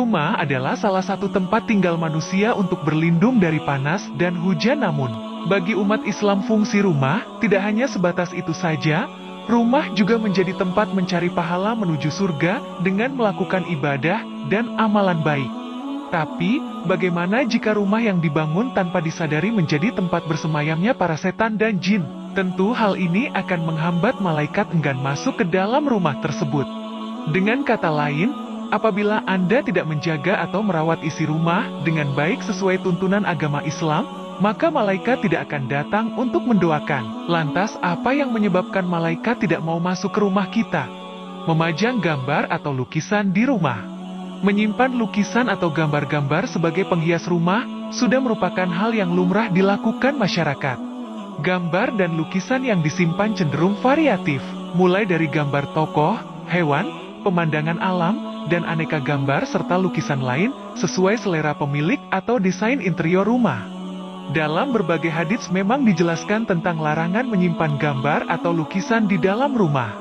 Rumah adalah salah satu tempat tinggal manusia untuk berlindung dari panas dan hujan. Namun, bagi umat Islam fungsi rumah tidak hanya sebatas itu saja. Rumah juga menjadi tempat mencari pahala menuju surga dengan melakukan ibadah dan amalan baik. Tapi, bagaimana jika rumah yang dibangun tanpa disadari menjadi tempat bersemayamnya para setan dan jin? Tentu hal ini akan menghambat malaikat enggan masuk ke dalam rumah tersebut. Dengan kata lain, apabila Anda tidak menjaga atau merawat isi rumah dengan baik sesuai tuntunan agama Islam, maka malaikat tidak akan datang untuk mendoakan. Lantas, apa yang menyebabkan malaikat tidak mau masuk ke rumah kita? Memajang gambar atau lukisan di rumah. Menyimpan lukisan atau gambar-gambar sebagai penghias rumah sudah merupakan hal yang lumrah dilakukan masyarakat. Gambar dan lukisan yang disimpan cenderung variatif, mulai dari gambar tokoh, hewan, pemandangan alam, dan aneka gambar serta lukisan lain sesuai selera pemilik atau desain interior rumah. Dalam berbagai hadits memang dijelaskan tentang larangan menyimpan gambar atau lukisan di dalam rumah.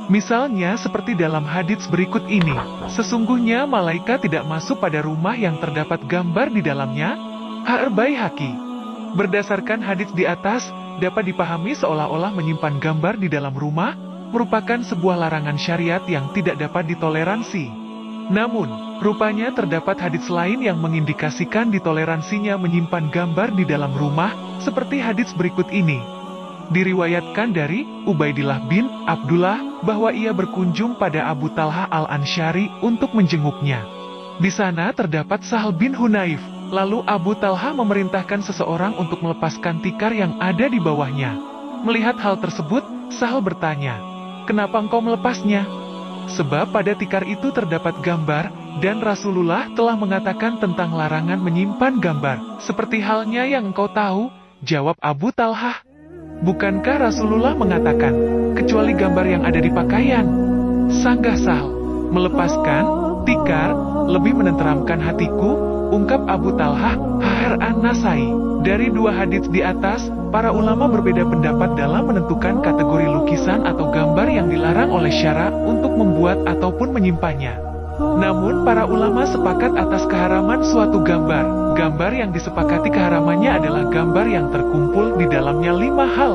Misalnya seperti dalam hadits berikut ini, sesungguhnya malaikat tidak masuk pada rumah yang terdapat gambar di dalamnya. Al-Baihaqi. Berdasarkan hadits di atas, dapat dipahami seolah-olah menyimpan gambar di dalam rumah merupakan sebuah larangan syariat yang tidak dapat ditoleransi. Namun, rupanya terdapat hadits lain yang mengindikasikan ditoleransinya menyimpan gambar di dalam rumah, seperti hadits berikut ini. Diriwayatkan dari Ubaidillah bin Abdullah bahwa ia berkunjung pada Abu Talha al-Ansyari untuk menjenguknya. Di sana terdapat Sahal bin Hunayf. Lalu Abu Talha memerintahkan seseorang untuk melepaskan tikar yang ada di bawahnya. Melihat hal tersebut, Sahal bertanya, "Kenapa engkau melepasnya?" Sebab pada tikar itu terdapat gambar, dan Rasulullah telah mengatakan tentang larangan menyimpan gambar. "Seperti halnya yang engkau tahu," jawab Abu Talha. "Bukankah Rasulullah mengatakan, kecuali gambar yang ada di pakaian?" Sanggah Sahal, "Melepaskan tikar lebih menenteramkan hatiku," ungkap Abu Talha. An-Nasai. Dari dua hadits di atas, para ulama berbeda pendapat dalam menentukan kategori lukisan atau gambar yang dilarang oleh syara untuk membuat ataupun menyimpannya. Namun para ulama sepakat atas keharaman suatu gambar. Gambar yang disepakati keharamannya adalah gambar yang terkumpul di dalamnya 5 hal.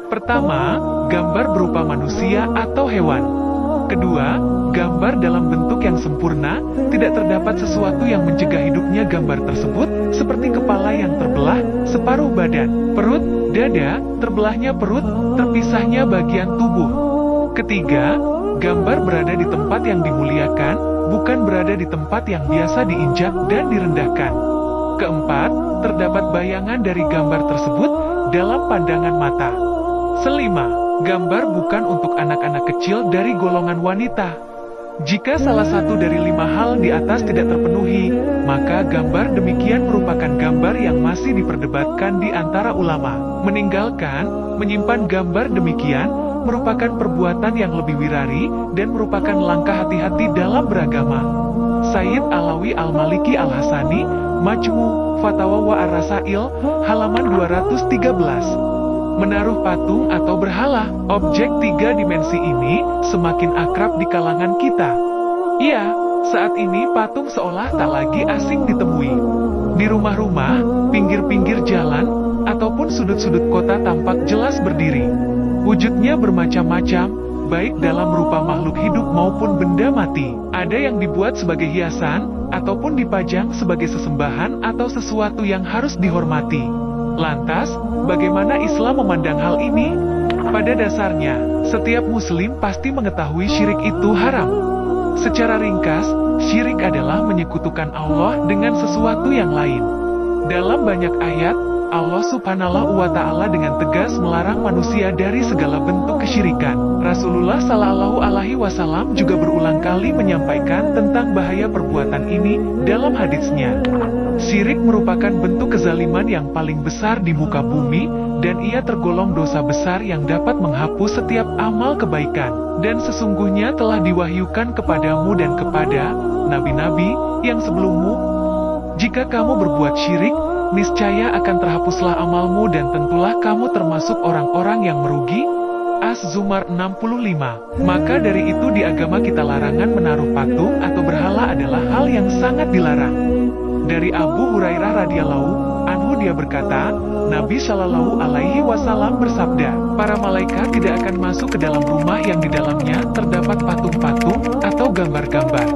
Pertama, gambar berupa manusia atau hewan. Kedua, gambar dalam bentuk yang sempurna, tidak terdapat sesuatu yang mencegah hidupnya gambar tersebut, seperti kepala yang terbelah, separuh badan, perut, dada, terbelahnya perut, terpisahnya bagian tubuh. Ketiga, gambar berada di tempat yang dimuliakan, bukan berada di tempat yang biasa diinjak dan direndahkan. Keempat, terdapat bayangan dari gambar tersebut dalam pandangan mata. Kelima, gambar bukan untuk anak-anak kecil dari golongan wanita. Jika salah satu dari 5 hal di atas tidak terpenuhi, maka gambar demikian merupakan gambar yang masih diperdebatkan di antara ulama. Meninggalkan, menyimpan gambar demikian, merupakan perbuatan yang lebih wirari, dan merupakan langkah hati-hati dalam beragama. Sayyid Alawi Al-Maliki Al-Hasani, Majmu' Fatawa wa Ar-Rasail, halaman 213. Menaruh patung atau berhala, objek 3 dimensi ini semakin akrab di kalangan kita. Ya, saat ini patung seolah tak lagi asing ditemui. Di rumah-rumah, pinggir-pinggir jalan, ataupun sudut-sudut kota tampak jelas berdiri. Wujudnya bermacam-macam, baik dalam rupa makhluk hidup maupun benda mati. Ada yang dibuat sebagai hiasan, ataupun dipajang sebagai sesembahan atau sesuatu yang harus dihormati. Lantas, bagaimana Islam memandang hal ini? Pada dasarnya, setiap muslim pasti mengetahui syirik itu haram. Secara ringkas, syirik adalah menyekutukan Allah dengan sesuatu yang lain. Dalam banyak ayat, Allah Subhanahu wa Ta'ala dengan tegas melarang manusia dari segala bentuk kesyirikan. Rasulullah Shallallahu Alaihi Wasallam juga berulang kali menyampaikan tentang bahaya perbuatan ini dalam haditsnya. Syirik merupakan bentuk kezaliman yang paling besar di muka bumi, dan ia tergolong dosa besar yang dapat menghapus setiap amal kebaikan. Dan sesungguhnya telah diwahyukan kepadamu dan kepada nabi-nabi yang sebelummu, jika kamu berbuat syirik, niscaya akan terhapuslah amalmu dan tentulah kamu termasuk orang-orang yang merugi. Az-Zumar 65. Maka dari itu di agama kita larangan menaruh patung atau berhala adalah hal yang sangat dilarang. Dari Abu Hurairah radhiyallahu anhu dia berkata, Nabi Shallallahu Alaihi Wasallam bersabda, para malaikat tidak akan masuk ke dalam rumah yang di dalamnya terdapat patung-patung atau gambar-gambar.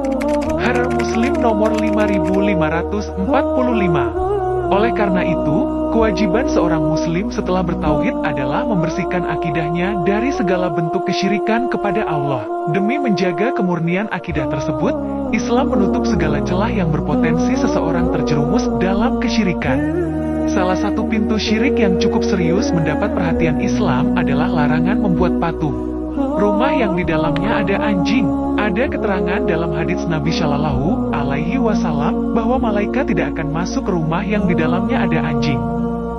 Hadits Muslim nomor 5545. Oleh karena itu, kewajiban seorang muslim setelah bertauhid adalah membersihkan akidahnya dari segala bentuk kesyirikan kepada Allah. Demi menjaga kemurnian akidah tersebut, Islam menutup segala celah yang berpotensi seseorang terjerumus dalam kesyirikan. Salah satu pintu syirik yang cukup serius mendapat perhatian Islam adalah larangan membuat patung rumah yang di dalamnya ada anjing. Ada keterangan dalam hadits Nabi Shallallahu Alaihi Wasallam bahwa malaikat tidak akan masuk ke rumah yang di dalamnya ada anjing.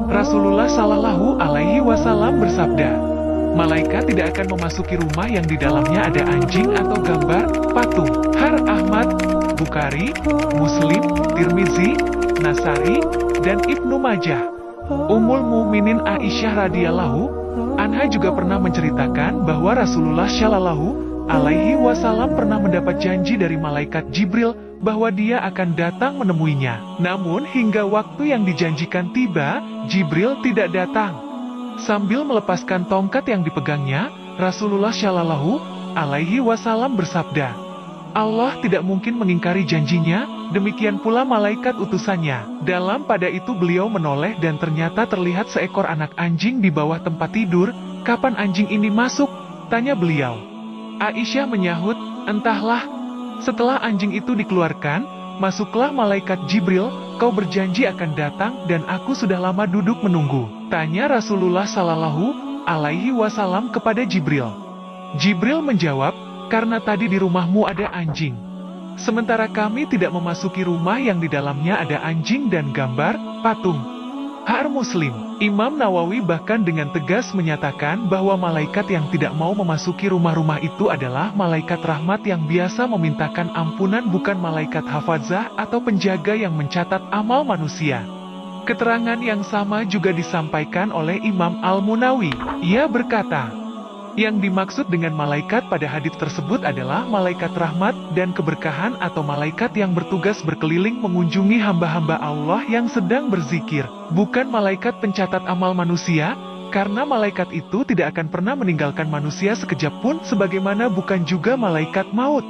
Rasulullah Shallallahu Alaihi Wasallam bersabda, malaikat tidak akan memasuki rumah yang di dalamnya ada anjing atau gambar patung. Hadits Ahmad, Bukhari, Muslim, Tirmizi, Nasai, dan Ibnu Majah. Ummul Mukminin Aisyah radhiyallahu anha juga pernah menceritakan bahwa Rasulullah Shallallahu Alaihi Wasallam pernah mendapat janji dari malaikat Jibril bahwa dia akan datang menemuinya. Namun hingga waktu yang dijanjikan tiba, Jibril tidak datang. Sambil melepaskan tongkat yang dipegangnya, Rasulullah Shallallahu Alaihi Wasallam bersabda, Allah tidak mungkin mengingkari janjinya, demikian pula malaikat utusannya. Dalam pada itu beliau menoleh dan ternyata terlihat seekor anak anjing di bawah tempat tidur. Kapan anjing ini masuk? Tanya beliau. Aisyah menyahut, entahlah. Setelah anjing itu dikeluarkan, masuklah malaikat Jibril, kau berjanji akan datang dan aku sudah lama duduk menunggu. Tanya Rasulullah Shallallahu Alaihi Wasallam kepada Jibril. Jibril menjawab, karena tadi di rumahmu ada anjing. Sementara kami tidak memasuki rumah yang di dalamnya ada anjing dan gambar patung. Hadits Muslim. Imam Nawawi bahkan dengan tegas menyatakan bahwa malaikat yang tidak mau memasuki rumah-rumah itu adalah malaikat rahmat yang biasa memintakan ampunan, bukan malaikat hafazah atau penjaga yang mencatat amal manusia. Keterangan yang sama juga disampaikan oleh Imam Al-Munawi. Ia berkata, yang dimaksud dengan malaikat pada hadits tersebut adalah malaikat rahmat dan keberkahan atau malaikat yang bertugas berkeliling mengunjungi hamba-hamba Allah yang sedang berzikir, bukan malaikat pencatat amal manusia, karena malaikat itu tidak akan pernah meninggalkan manusia sekejap pun, sebagaimana bukan juga malaikat maut.